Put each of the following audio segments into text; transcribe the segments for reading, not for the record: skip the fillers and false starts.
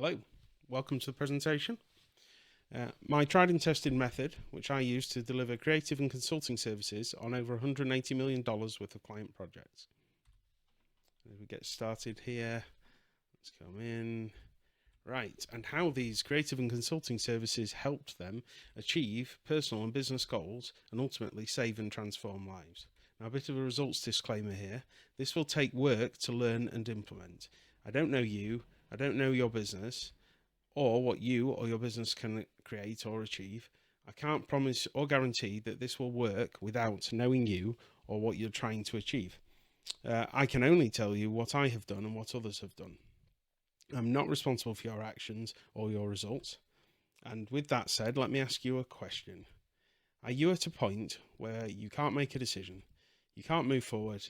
Hello, welcome to the presentation. My tried and tested method, which I use to deliver creative and consulting services on over $180 million worth of client projects. As we get started here, let's come in. Right, and how these creative and consulting services helped them achieve personal and business goals and ultimately save and transform lives. Now, a bit of a results disclaimer here. This will take work to learn and implement. I don't know you, I don't know your business, or what you or your business can create or achieve. I can't promise or guarantee that this will work without knowing you or what you're trying to achieve. I can only tell you what I have done and what others have done. I'm not responsible for your actions or your results. And with that said, let me ask you a question. Are you at a point where you can't make a decision? You can't move forward?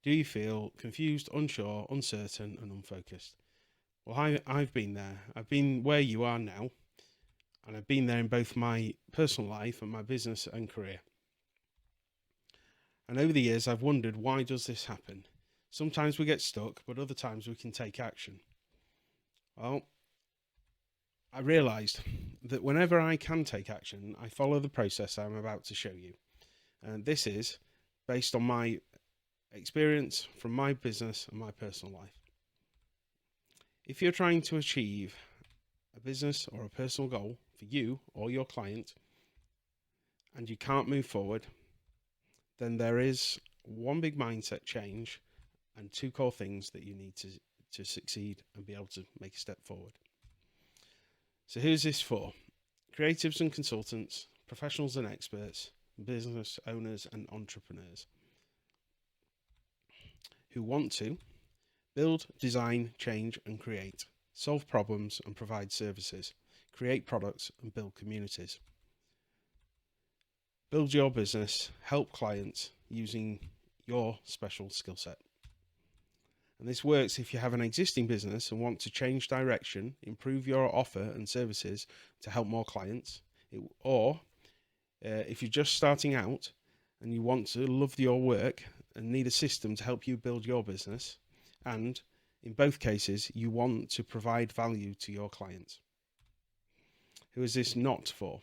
Do you feel confused, unsure, uncertain, and unfocused? Well, I've been there. I've been where you are now, and I've been there in both my personal life and my business and career. And over the years, I've wondered, why does this happen? Sometimes we get stuck, but other times we can take action. Well, I realised that whenever I can take action, I follow the process I'm about to show you. And this is based on my experience from my business and my personal life. If you're trying to achieve a business or a personal goal for you or your client and you can't move forward, then there is one big mindset change and two core things that you need to succeed and be able to make a step forward. So who's this for? Creatives and consultants, professionals and experts, business owners and entrepreneurs who want to build, design, change and create, solve problems and provide services, create products and build communities. Build your business, help clients using your special skill set. And this works if you have an existing business and want to change direction, improve your offer and services to help more clients, or if you're just starting out and you want to love your work and need a system to help you build your business, and in both cases, you want to provide value to your clients. Who is this not for?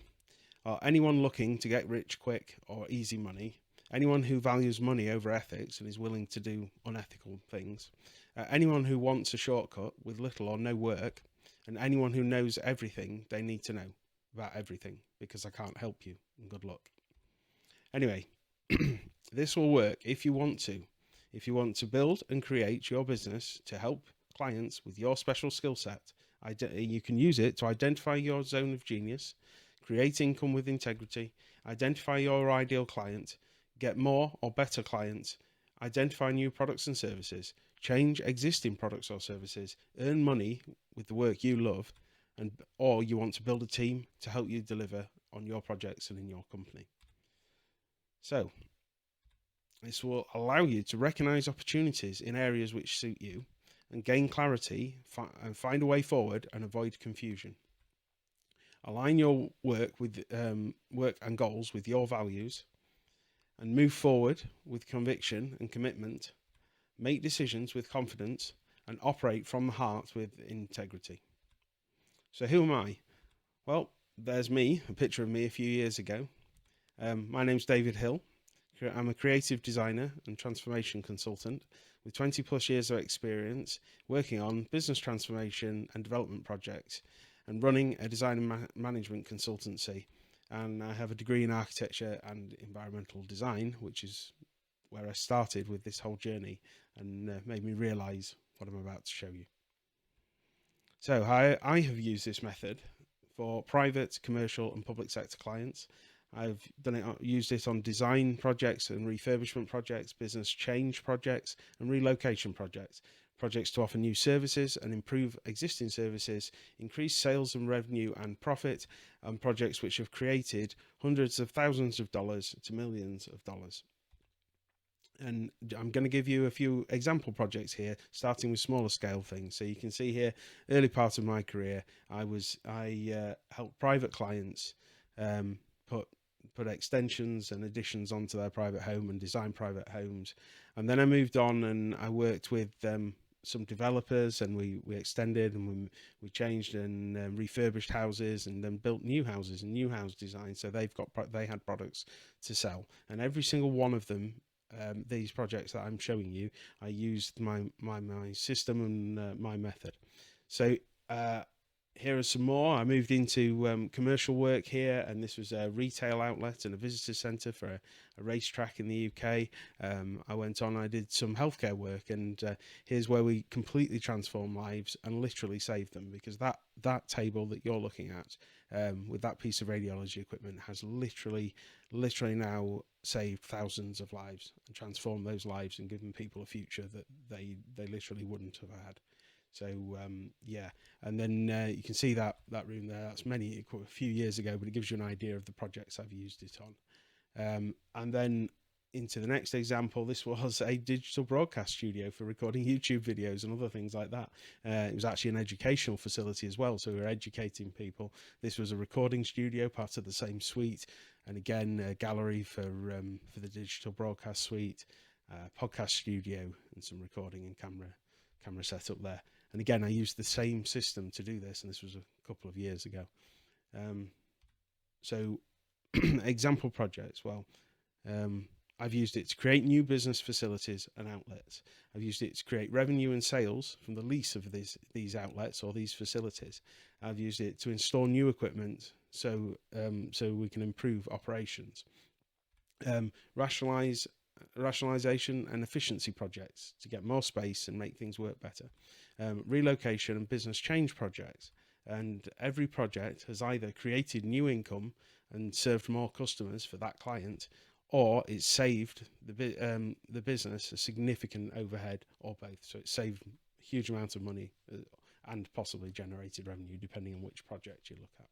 Anyone looking to get rich quick or easy money, anyone who values money over ethics and is willing to do unethical things, anyone who wants a shortcut with little or no work, and anyone who knows everything they need to know about everything, because I can't help you, and good luck. Anyway, this will work if you want to. If you want to build and create your business to help clients with your special skill set, you can use it to identify your zone of genius, create income with integrity, identify your ideal client, get more or better clients, identify new products and services, change existing products or services, earn money with the work you love, or you want to build a team to help you deliver on your projects and in your company. So, this will allow you to recognize opportunities in areas which suit you and gain clarity and find a way forward and avoid confusion. Align your work with work and goals with your values and move forward with conviction and commitment. Make decisions with confidence and operate from the heart with integrity. So who am I? Well, there's me, a picture of me a few years ago. My name's David Hill. I'm a creative designer and transformation consultant with 20 plus years of experience working on business transformation and development projects and running a design and management consultancy. And I have a degree in architecture and environmental design, which is where I started with this whole journey and made me realize what I'm about to show you. So I have used this method for private, commercial and public sector clients. I've used it on design projects and refurbishment projects, business change projects and relocation projects to offer new services and improve existing services, increase sales and revenue and profit, and projects which have created hundreds of thousands of dollars to millions of dollars. And I'm going to give you a few example projects here, starting with smaller scale things. So you can see here, early part of my career, I helped private clients put extensions and additions onto their private home and design private homes. And then I moved on and I worked with some developers, and we extended, and we changed and refurbished houses, and then built new houses and new house design. So they had products to sell, and every single one of them, these projects that I'm showing you, I used my system and my method. So here are some more. I moved into commercial work here, and this was a retail outlet and a visitor centre for a racetrack in the UK. I went on, I did some healthcare work, and here's where we completely transformed lives and literally saved them, because that table that you're looking at with that piece of radiology equipment has literally now saved thousands of lives and transformed those lives and given people a future that they literally wouldn't have had. So yeah, and then you can see that room there. That's a few years ago, but it gives you an idea of the projects I've used it on. And then into the next example, this was a digital broadcast studio for recording YouTube videos and other things like that. It was actually an educational facility as well, so we were educating people. This was a recording studio, part of the same suite, and again a gallery for the digital broadcast suite, podcast studio, and some recording and camera setup there. And again, I used the same system to do this, and this was a couple of years ago. So example projects, well, I've used it to create new business facilities and outlets. I've used it to create revenue and sales from the lease of these outlets or these facilities. I've used it to install new equipment so we can improve operations. Rationalization and efficiency projects to get more space and make things work better. Relocation and business change projects, and every project has either created new income and served more customers for that client, or it's saved the business a significant overhead, or both. So it saved a huge amount of money and possibly generated revenue, depending on which project you look at.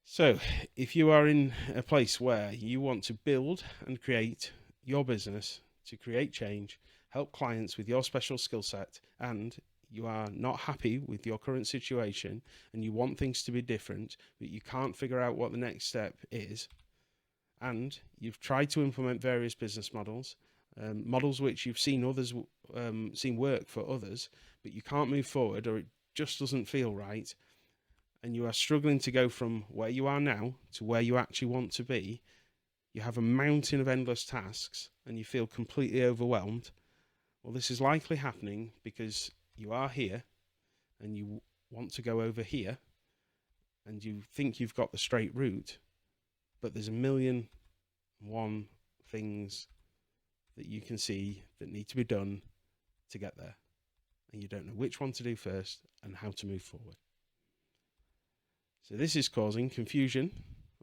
So if you are in a place where you want to build and create your business to create change, help clients with your special skill set, and you are not happy with your current situation and you want things to be different, but you can't figure out what the next step is, and you've tried to implement various business models, models which you've seen work for others, but you can't move forward, or it just doesn't feel right, and you are struggling to go from where you are now to where you actually want to be, you have a mountain of endless tasks and you feel completely overwhelmed, well, this is likely happening because you are here and you want to go over here and you think you've got the straight route, but there's a million and one things that you can see that need to be done to get there, and you don't know which one to do first and how to move forward. So this is causing confusion,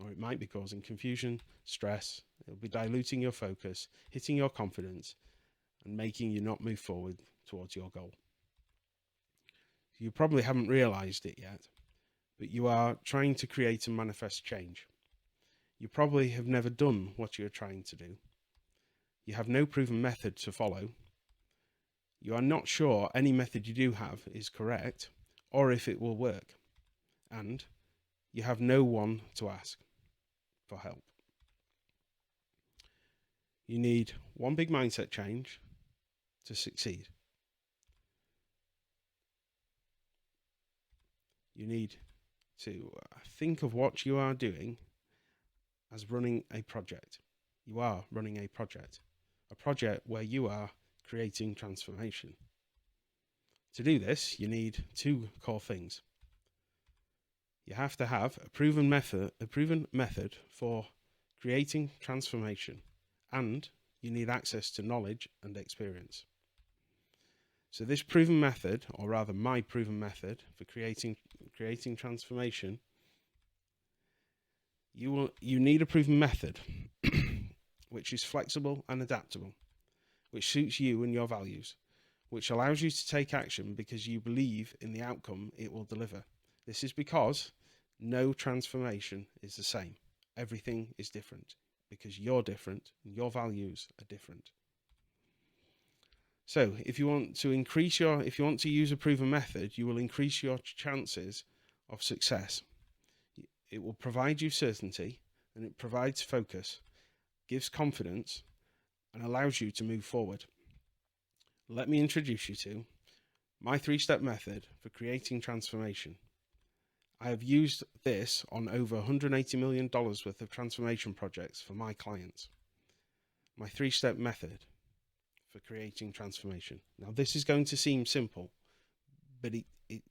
or it might be causing confusion, stress. It'll be diluting your focus, hitting your confidence, and making you not move forward towards your goal. You probably haven't realized it yet, but you are trying to create and manifest change. You probably have never done what you're trying to do. You have no proven method to follow. You are not sure any method you do have is correct or if it will work. And you have no one to ask for help. You need one big mindset change to succeed. You need to think of what you are doing as running a project. You are running a project where you are creating transformation. To do this, you need two core things. You have to have a proven method for creating transformation, and you need access to knowledge and experience. So this proven method, or rather my proven method for creating transformation, you need a proven method which is flexible and adaptable, which suits you and your values, which allows you to take action because you believe in the outcome it will deliver. This is because no transformation is the same. Everything is different because you're different and your values are different. So if you want to use a proven method, you will increase your chances of success. It will provide you certainty, and it provides focus, gives confidence, and allows you to move forward. Let me introduce you to My 3-step method for creating transformation. I have used this on over $180 million worth of transformation projects for my clients. My 3-step method for creating transformation. Now, this is going to seem simple, but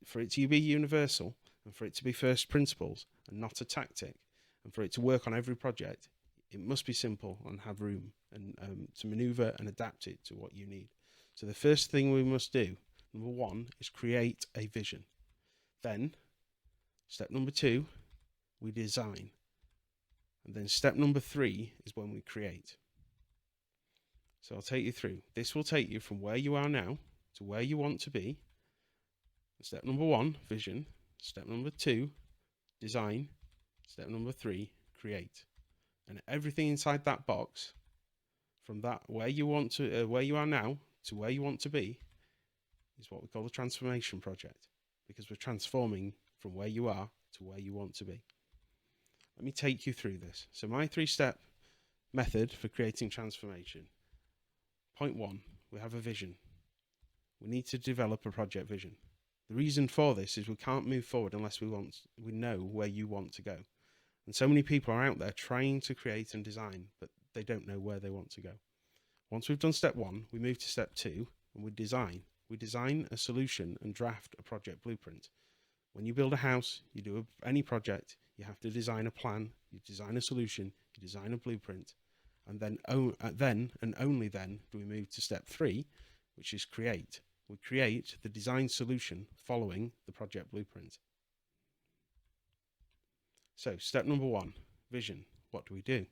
for it to be universal and for it to be first principles and not a tactic, and for it to work on every project, it must be simple and have room and to maneuver and adapt it to what you need. So the first thing we must do, number 1, is create a vision. Then, step number 2, we design. And then step number 3 is when we create. So I'll take you through. This will take you from where you are now to where you want to be. Step number 1, vision. Step number 2, design. Step number 3, create. And everything inside that box, from that where you are now to where you want to be, is what we call the transformation project, because we're transforming from where you are to where you want to be. Let me take you through this. So my 3-step method for creating transformation. Point 1, we have a vision. We need to develop a project vision. The reason for this is we can't move forward unless we know where you want to go. And so many people are out there trying to create and design, but they don't know where they want to go. Once we've done step 1, we move to step 2 and we design. We design a solution and draft a project blueprint. When you build a house, you do any project, you have to design a plan, you design a solution, you design a blueprint. And then and only then do we move to step 3, which is create. We create the design solution following the project blueprint. So step number 1, vision. What do we do?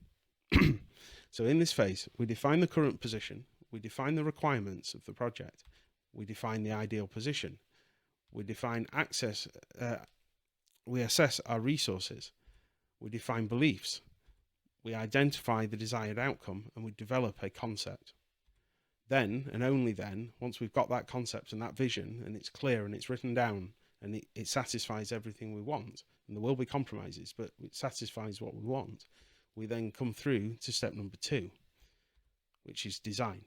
So in this phase, we define the current position, we define the requirements of the project, we define the ideal position, we define access, we assess our resources, we define beliefs, we identify the desired outcome, and we develop a concept. Then, and only then, once we've got that concept and that vision, and it's clear and it's written down, and it satisfies everything we want, and there will be compromises, but it satisfies what we want, we then come through to step number 2, which is design.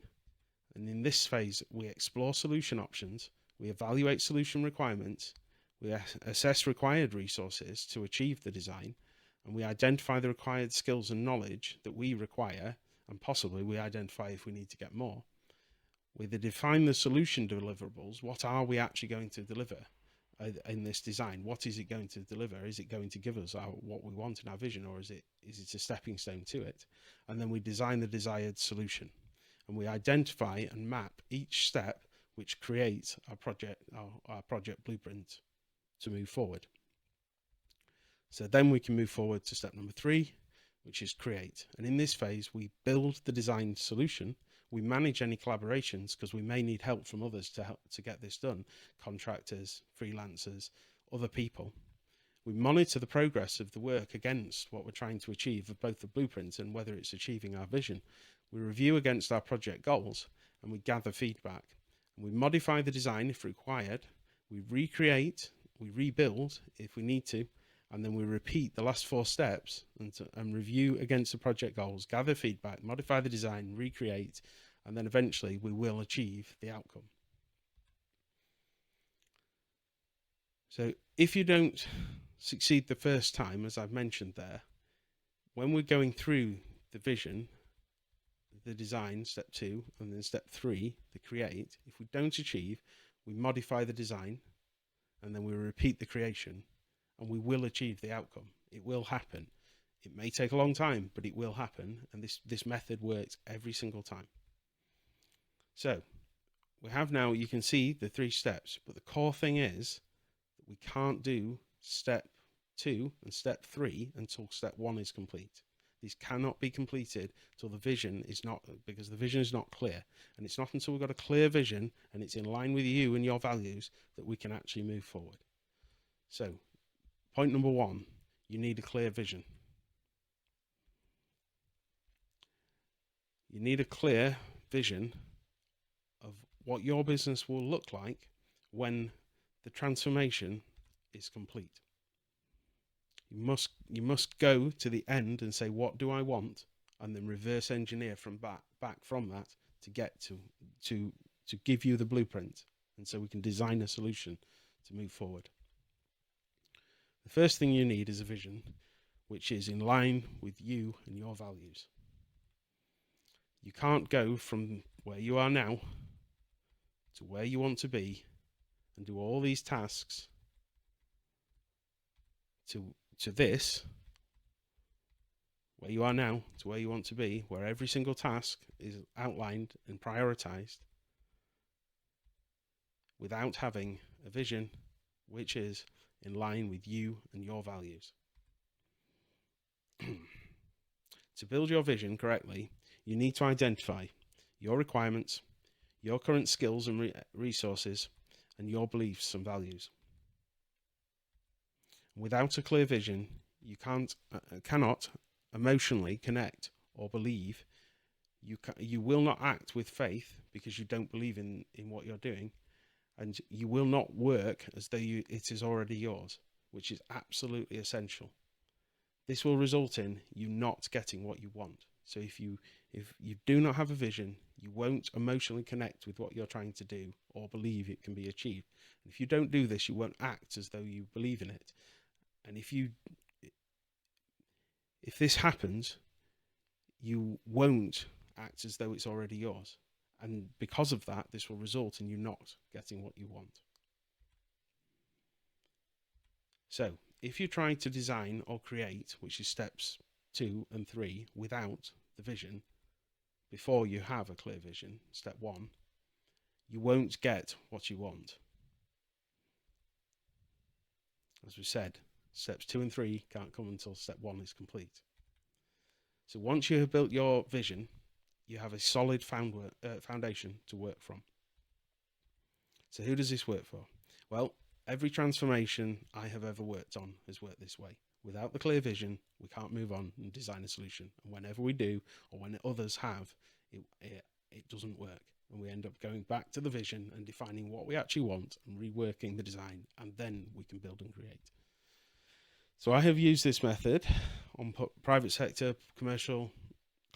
And in this phase, we explore solution options, we evaluate solution requirements, we assess required resources to achieve the design, and we identify the required skills and knowledge that we require, and possibly we identify if we need to get more. We define the solution deliverables. What are we actually going to deliver in this design? What is it going to deliver? Is it going to give us what we want in our vision, or is it a stepping stone to it? And then we design the desired solution, and we identify and map each step which creates our project blueprint to move forward. So then we can move forward to step number 3, which is create. And in this phase, we build the design solution. We manage any collaborations because we may need help from others to get this done. Contractors, freelancers, other people. We monitor the progress of the work against what we're trying to achieve of both the blueprint and whether it's achieving our vision. We review against our project goals and we gather feedback. And we modify the design if required. We recreate, we rebuild if we need to. And then we repeat the last 4 steps and review against the project goals, gather feedback, modify the design, recreate, and then eventually we will achieve the outcome. So if you don't succeed the first time, as I've mentioned there, when we're going through the vision, the design, step 2, and then step 3, the create, if we don't achieve, we modify the design, and then we repeat the creation, and we will achieve the outcome. It will happen. It may take a long time, but it will happen. And this method works every single time. So we have now, you can see the 3 steps, but the core thing is that we can't do step 2 and step 3 until step 1 is complete. These cannot be completed till the vision is not, because the vision is not clear. And it's not until we've got a clear vision and it's in line with you and your values that we can actually move forward. So point number 1, you need a clear vision. You need a clear vision of what your business will look like when the transformation is complete. You must go to the end and say, what do I want? And then reverse engineer from back from that to get to give you the blueprint. and so we can design a solution to move forward. The first thing you need is a vision which is in line with you and your values. You can't go from where you are now to where you want to be and do all these tasks to this, where you are now to where you want to be, where every single task is outlined and prioritized, without having a vision which is in line with you and your values. To build your vision correctly, you need to identify your requirements, your current skills and resources, and your beliefs and values. Without a clear vision, you cannot emotionally connect or believe. You will not act with faith because you don't believe in what you're doing, and you will not work as though it is already yours, which is absolutely essential. This will result in you not getting what you want. So if you do not have a vision, you won't emotionally connect with what you're trying to do or believe it can be achieved. And if you don't do this, you won't act as though you believe in it. And if this happens, you won't act as though it's already yours. And because of that, this will result in you not getting what you want. So if you try to design or create, which is steps 2 and 3, without the vision, before you have a clear vision, step 1, you won't get what you want. As we said, steps 2 and 3 can't come until step 1 is complete. So once you have built your vision, you have a solid foundation to work from. So who does this work for? Well, every transformation I have ever worked on has worked this way. Without the clear vision, we can't move on and design a solution. And whenever we do, or when others have, it doesn't work. And we end up going back to the vision and defining what we actually want and reworking the design, and then we can build and create. So I have used this method on private sector, commercial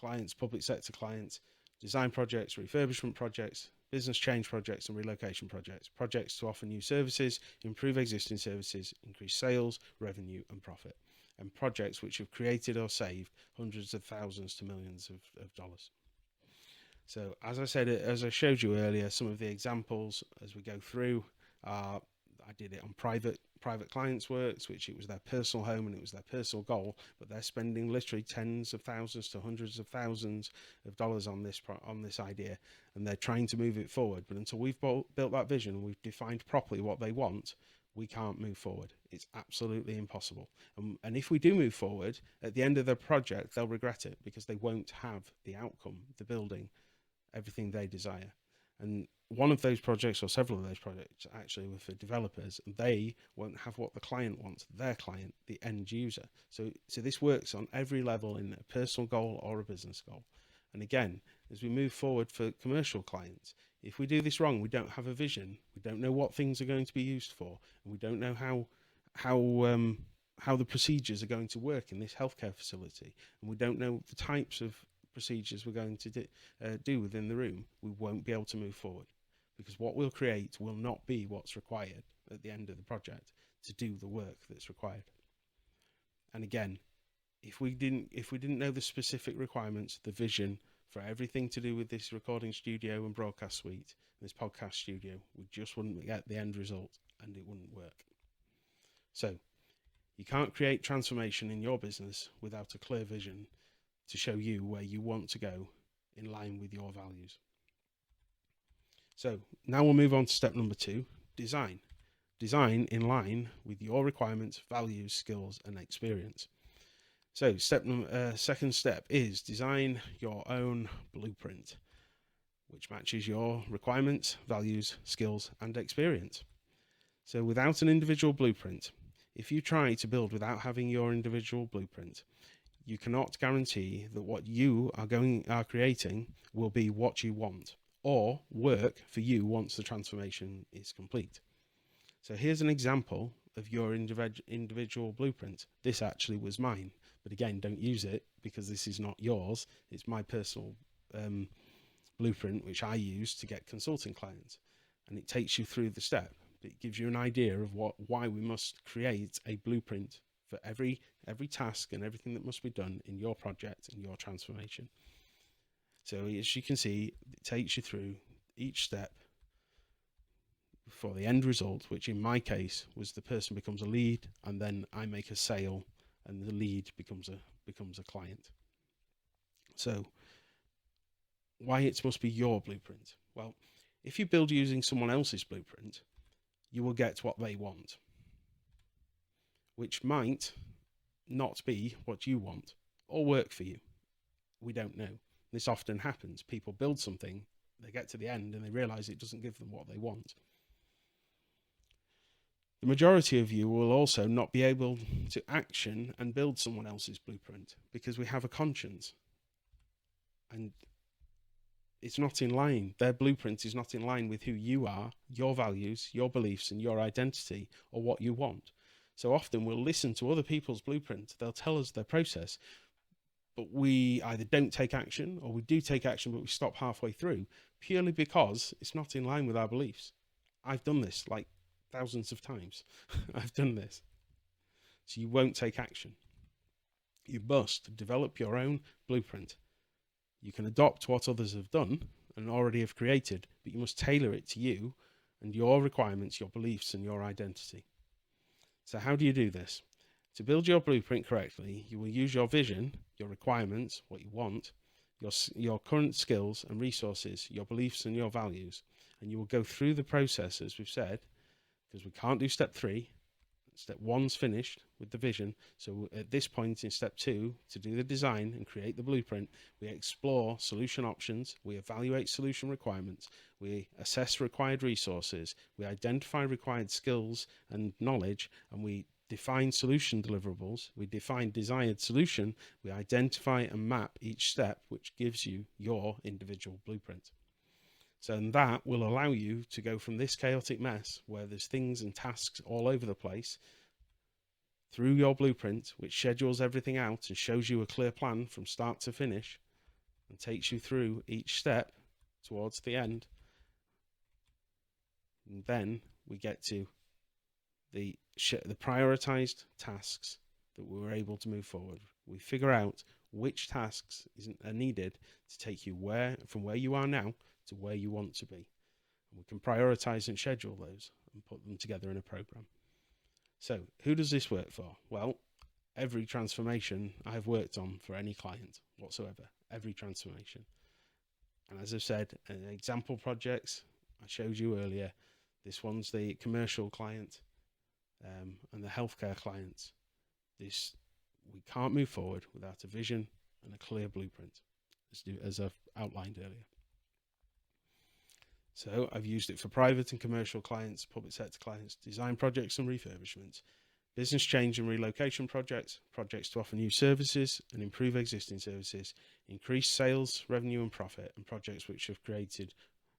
clients, public sector clients, design projects, refurbishment projects, business change projects and relocation projects to offer new services, improve existing services, increase sales, revenue and profit, and projects which have created or saved hundreds of thousands to millions of dollars. So as I said, as I showed you earlier, some of the examples as we go through are, I did it on private clients' works, which it was their personal home and it was their personal goal, but they're spending literally tens of thousands to hundreds of thousands of dollars on this idea, and they're trying to move it forward. But until we've built that vision and we've defined properly what they want, we can't move forward. It's absolutely impossible. And if we do move forward, at the end of the project, they'll regret it because they won't have the outcome, the building, everything they desire. And one of those projects, or several of those projects, actually were for developers, and they won't have what the client wants, their client, the end user. So this works on every level in a personal goal or a business goal. And again, as we move forward for commercial clients, if we do this wrong, we don't have a vision, we don't know what things are going to be used for, and we don't know how the procedures are going to work in this healthcare facility, and we don't know the types of procedures we're going to do within the room, we won't be able to move forward, because what we'll create will not be what's required at the end of the project to do the work that's required. And again, if we didn't know the specific requirements, the vision for everything to do with this recording studio and broadcast suite, this podcast studio, we just wouldn't get the end result and it wouldn't work. So you can't create transformation in your business without a clear vision to show you where you want to go in line with your values. So now we'll move on to step number 2, design. Design in line with your requirements, values, skills, and experience. So second step is design your own blueprint, which matches your requirements, values, skills, and experience. So without an individual blueprint, if you try to build without having your individual blueprint, you cannot guarantee that what you are creating will be what you want or work for you once the transformation is complete. So here's an example of your individual blueprint. This actually was mine, but again, don't use it because this is not yours. It's my personal blueprint, which I use to get consulting clients. and it takes you through the step. It gives you an idea of why we must create a blueprint for every task and everything that must be done in your project and your transformation. So as you can see, it takes you through each step for the end result, which in my case was the person becomes a lead, and then I make a sale, and the lead becomes a client. So why it must be your blueprint? Well, if you build using someone else's blueprint, you will get what they want, which might not be what you want or work for you. We don't know. This often happens. People build something, they get to the end, and they realize it doesn't give them what they want. The majority of you will also not be able to action and build someone else's blueprint because we have a conscience, and it's not in line. Their blueprint is not in line with who you are, your values, your beliefs, and your identity, or what you want. So often we'll listen to other people's blueprint. They'll tell us their process, but we either don't take action, or we do take action, but we stop halfway through purely because it's not in line with our beliefs. I've done this like thousands of times. I've done this. So you won't take action. You must develop your own blueprint. You can adopt what others have done and already have created, but you must tailor it to you and your requirements, your beliefs, and your identity. So how do you do this? To build your blueprint correctly, you will use your vision, your requirements, what you want, your current skills and resources, your beliefs and your values, and you will go through the process, as we've said, because we can't do step 3. Step 1's finished with the vision. So at this point in step 2, to do the design and create the blueprint, we explore solution options, we evaluate solution requirements, we assess required resources, we identify required skills and knowledge, and we define solution deliverables, we define desired solution, we identify and map each step, which gives you your individual blueprint. So and that will allow you to go from this chaotic mess where there's things and tasks all over the place through your blueprint, which schedules everything out and shows you a clear plan from start to finish and takes you through each step towards the end. And then we get to the prioritized tasks that we were able to move forward. We figure out which tasks are needed to take you from where you are now to where you want to be. And we can prioritize and schedule those and put them together in a program. So who does this work for? Well, every transformation I've worked on for any client whatsoever, every transformation. And as I've said, example projects I showed you earlier, this one's the commercial client and the healthcare clients. We can't move forward without a vision and a clear blueprint, as I've outlined earlier. So I've used it for private and commercial clients, public sector clients, design projects and refurbishments, business change and relocation projects, projects to offer new services and improve existing services, increase sales, revenue and profit, and projects which have created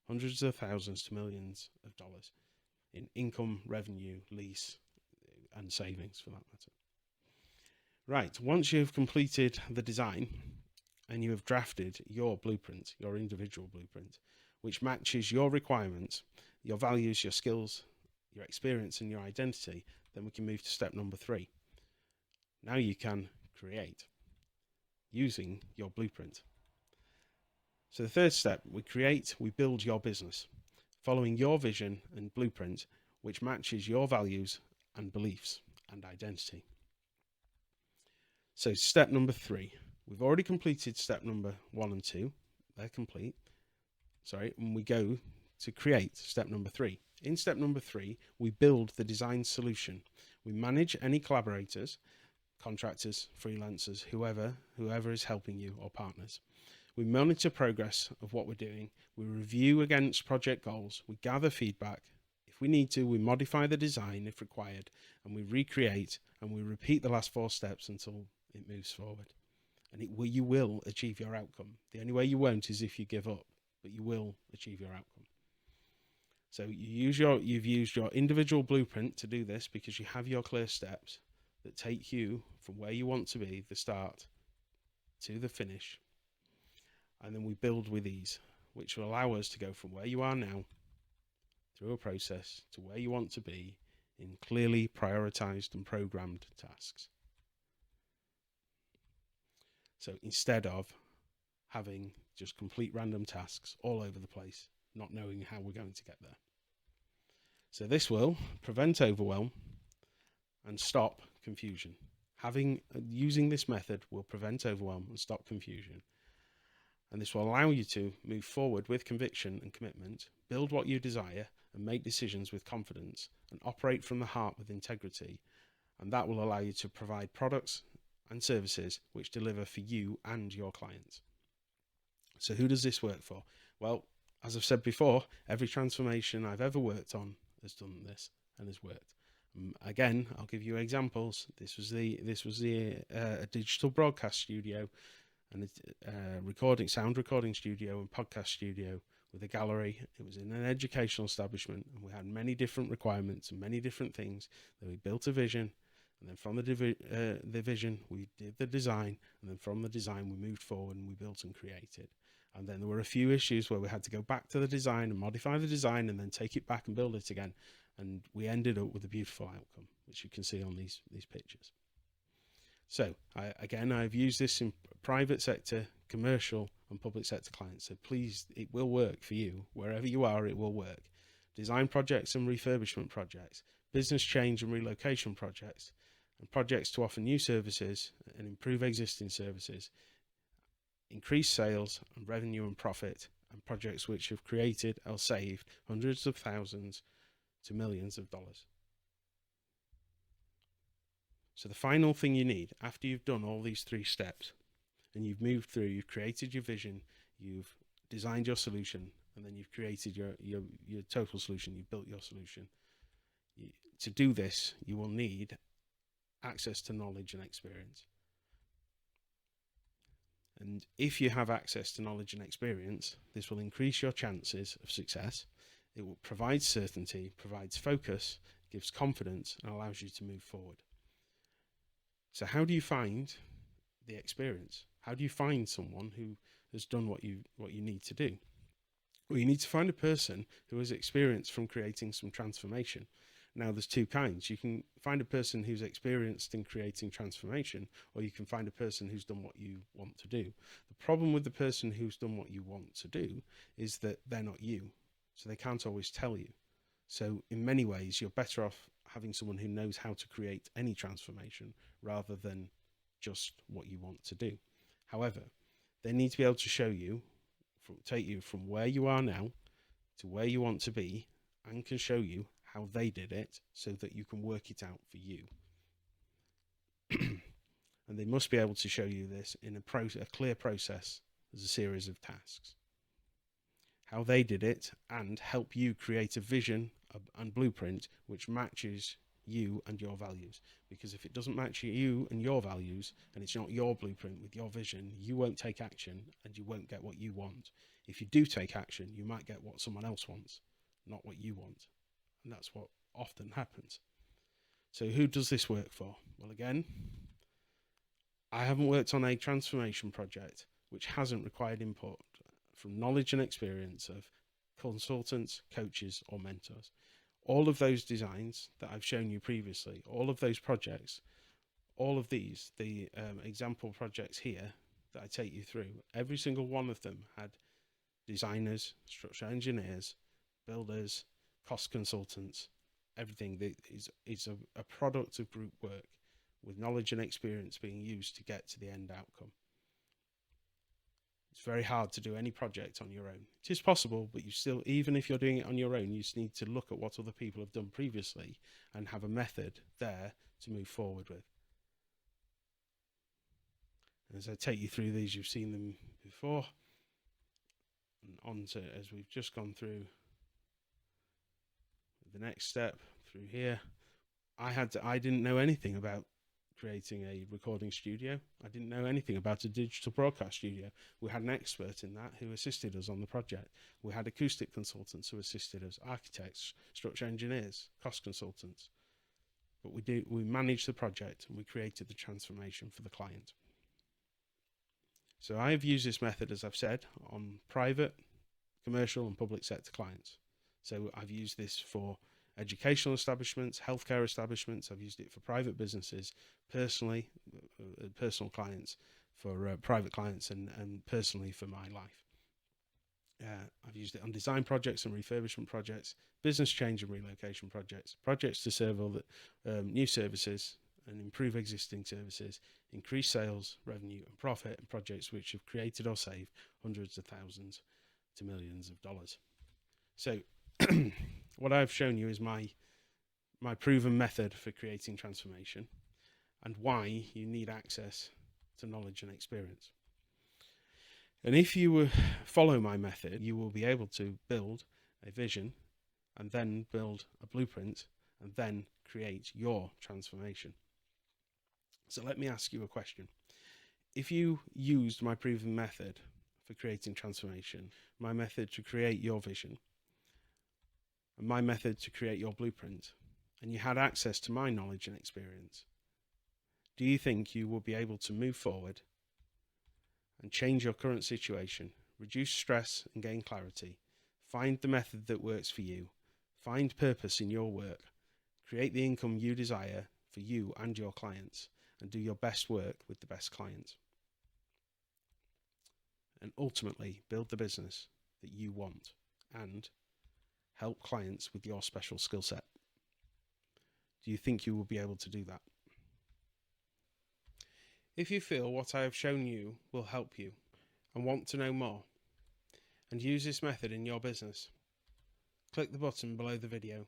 hundreds of thousands to millions of dollars in income, revenue, lease, and savings for that matter. Right, once you've completed the design and you have drafted your blueprint, your individual blueprint, which matches your requirements, your values, your skills, your experience, and your identity, then we can move to step number 3. Now you can create using your blueprint. So the third step, we build your business, following your vision and blueprint, which matches your values and beliefs and identity. So step number 3, we've already completed step number 1 and 2. They're complete. And we go to create step number 3. In step number 3, we build the design solution. We manage any collaborators, contractors, freelancers, whoever is helping you or partners. We monitor progress of what we're doing. We review against project goals. We gather feedback. If we need to, we modify the design if required, and we recreate and we repeat the last 4 steps until it moves forward. And you will achieve your outcome. The only way you won't is if you give up, but you will achieve your outcome. So you've used your individual blueprint to do this because you have your clear steps that take you from where you want to be, the start, to the finish. And then we build with ease, which will allow us to go from where you are now through a process to where you want to be in clearly prioritized and programmed tasks. So instead of having just complete random tasks all over the place, not knowing how we're going to get there. So this will prevent overwhelm and stop confusion. Using this method will prevent overwhelm and stop confusion. And this will allow you to move forward with conviction and commitment, build what you desire, and make decisions with confidence, and operate from the heart with integrity. And that will allow you to provide products and services which deliver for you and your clients. So who does this work for? Well, as I've said before, every transformation I've ever worked on has done this and has worked. Again, I'll give you examples. This was a digital broadcast studio and a sound recording studio and podcast studio with a gallery. It was in an educational establishment, and we had many different requirements and many different things. Then we built a vision, and then from the vision we did the design, and then from the design we moved forward and we built and created. And then there were a few issues where we had to go back to the design and modify the design and then take it back and build it again. And we ended up with a beautiful outcome, which you can see on these pictures. So I've used this in private sector, commercial and public sector clients. So please, it will work for you. Wherever you are, it will work. Design projects and refurbishment projects, business change and relocation projects, and projects to offer new services and improve existing services, increase sales and revenue and profit, and projects which have created or saved hundreds of thousands to millions of dollars. So the final thing you need after you've done all these 3 steps and you've moved through, you've created your vision, you've designed your solution, and then you've created your total solution, you've built your solution. To do this, you will need access to knowledge and experience. And if you have access to knowledge and experience, this will increase your chances of success. It will provide certainty, provides focus, gives confidence, and allows you to move forward. So how do you find the experience? How do you find someone who has done what you need to do? Well, you need to find a person who has experience from creating some transformation. Now, there's 2 kinds. You can find a person who's experienced in creating transformation, or you can find a person who's done what you want to do. The problem with the person who's done what you want to do is that they're not you, so they can't always tell you. So in many ways, you're better off having someone who knows how to create any transformation rather than just what you want to do. However, they need to be able to show you, take you from where you are now to where you want to be, and can show you how they did it so that you can work it out for you. And they must be able to show you this in a clear process as a series of tasks. How they did it, and help you create a vision and blueprint which matches you and your values. Because if it doesn't match you and your values, and it's not your blueprint with your vision, you won't take action and you won't get what you want. If you do take action, you might get what someone else wants, not what you want. And that's what often happens. So who does this work for? Well, again, I haven't worked on a transformation project which hasn't required input from knowledge and experience of consultants, coaches, or mentors. All of those designs that I've shown you previously, all of those projects, all of these, the example projects here that I take you through, every single one of them had designers, structural engineers, builders, cost consultants. Everything that is a product of group work with knowledge and experience being used to get to the end outcome. It's very hard to do any project on your own. It is possible, but you still, even if you're doing it on your own, you just need to look at what other people have done previously and have a method there to move forward with. And as I take you through these, you've seen them before. And on to, as we've just gone through the next step through here, I didn't know anything about creating a recording studio. I didn't know anything about a digital broadcast studio. We had an expert in that who assisted us on the project. We had acoustic consultants who assisted us, architects, structural engineers, cost consultants. But we managed the project and we created the transformation for the client. So I've used this method, as I've said, on private, commercial and public sector clients. So I've used this for educational establishments, healthcare establishments. I've used it for private businesses, personally, personal clients, for private clients, and personally for my life. I've used it on design projects and refurbishment projects, business change and relocation projects, projects to serve all the new services and improve existing services, increase sales, revenue and profit, and projects which have created or saved hundreds of thousands to millions of dollars. So what I've shown you is my proven method for creating transformation and why you need access to knowledge and experience. And if you follow my method, you will be able to build a vision and then build a blueprint and then create your transformation. So let me ask you a question. If you used my proven method for creating transformation, my method to create your vision, and my method to create your blueprint, and you had access to my knowledge and experience, do you think you will be able to move forward and change your current situation, reduce stress and gain clarity, find the method that works for you, find purpose in your work, create the income you desire for you and your clients, and do your best work with the best clients, and ultimately build the business that you want and help clients with your special skill set? Do you think you will be able to do that? If you feel what I have shown you will help you and want to know more and use this method in your business, click the button below the video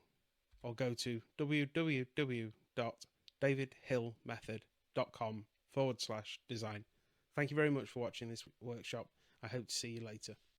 or go to www.davidhillmethod.com/design. Thank you very much for watching this workshop. I hope to see you later.